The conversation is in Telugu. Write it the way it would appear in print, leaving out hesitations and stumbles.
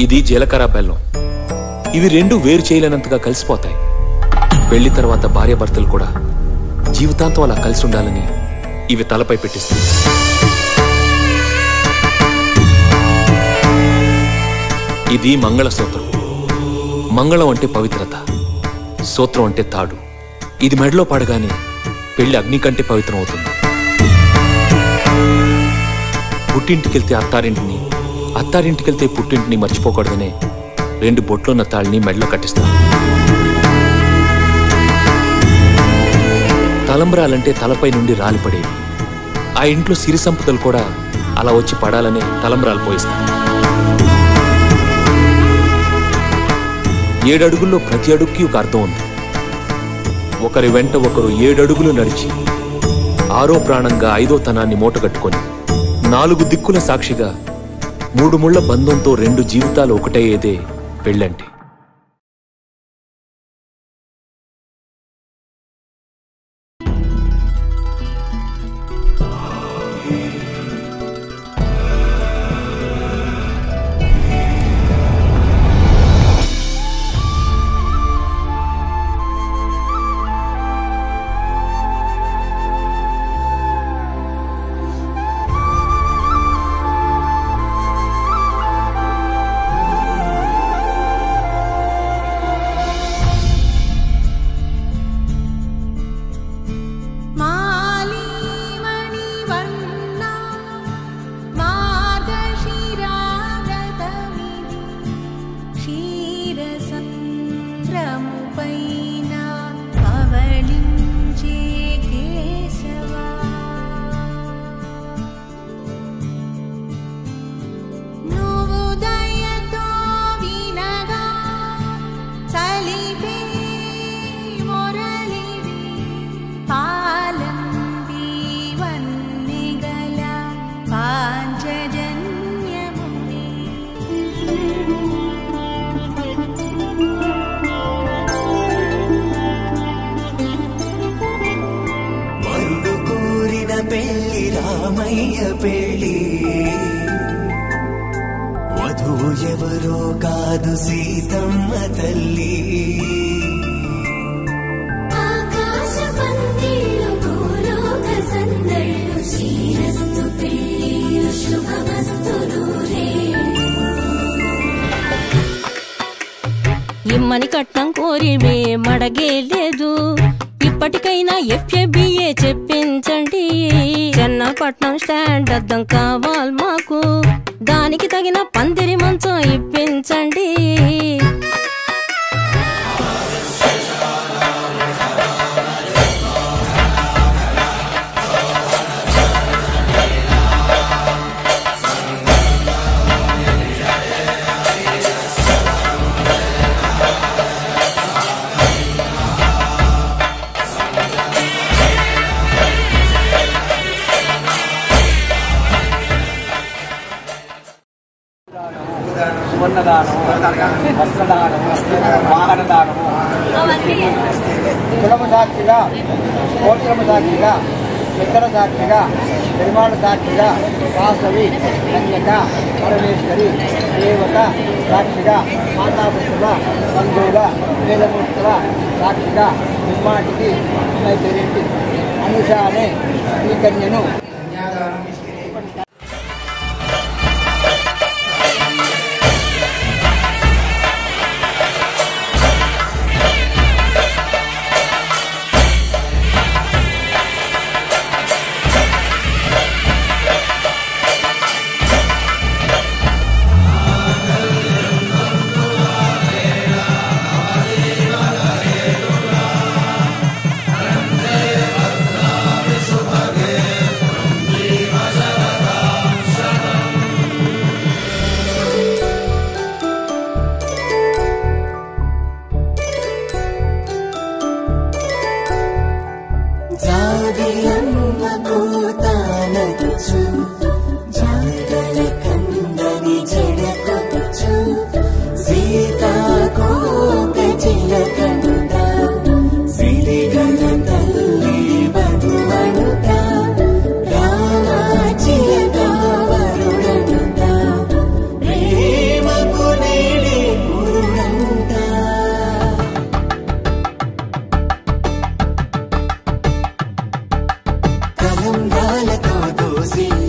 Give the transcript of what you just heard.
ఇది జీలకర్ర బెల్లం. ఇవి రెండు వేరు చేయలేనంతగా కలిసిపోతాయి. పెళ్లి తర్వాత భార్యాభర్తలు కూడా జీవితాంతం అలా కలిసి ఉండాలని ఇవి తలపై పెట్టిస్తుంది. ఇది మంగళసూత్రం. మంగళం అంటే పవిత్రత, సూత్రం అంటే తాడు. ఇది మెడలో పడగానే పెళ్లి అగ్ని కంటే పవిత్రం అవుతుంది. పుట్టింటికెళ్తే అత్తారింటిని, అత్తారింటికెళ్తే పుట్టింటిని మర్చిపోకూడదనే 2 బొట్లున్న తాళ్ళని మెడలో కట్టిస్తారు. తలంబ్రాలంటే తలపై నుండి రాలిపడేవి. ఆ ఇంట్లో సిరి సంపదలు కూడా అలా వచ్చి పడాలనే తలంబ్రాలు పోయిస్తారు. 7 అడుగుల్లో ప్రతి అడుగుకి ఒక అర్థం ఉంది. ఒకరి వెంట ఒకరు 7 అడుగులు నడిచి 6వ ప్రాణంగా 5వ తనాన్ని మూటగట్టుకొని 4 దిక్కుల సాక్షిగా 3 ముళ్ల బంధంతో 2 జీవితాలు ఒకటయ్యేదే పెళ్ళంటే. వధువు ఎవరో కాదు సీతమ్మ తల్లి. ఆకాశ పందిళ్ళు భూలోక సందళ్ళు శ్రీరస్తు పెళ్ళిళ్ళు శుభమస్తు నూరే. ఇమ్మని కట్నం కోరివే మడగే లేదు, ఇప్పటికైనా FABA చెప్పించండి. చెన్నపట్నం స్టాండ్ అద్దం కావాలి మాకు, దానికి తగిన పందిరి మంచం ఇప్పించండి. సువర్ణదానం, వస్త్రదానం, వాహనదానము, కులము సాక్షిగా, గోత్రము సాక్షిగా, ఇతర సాక్షిగా, నిర్మాణ సాక్షిగా, వాసవి, కన్యక, పరమేశ్వరి, దేవత సాక్షిగా, మాతాపుత్రుల, బంధువుల, వేదమూర్తుల సాక్షిగా నిర్మాటికి పేరేంటి అనుష అనే ఈ కన్యను Viva పోసి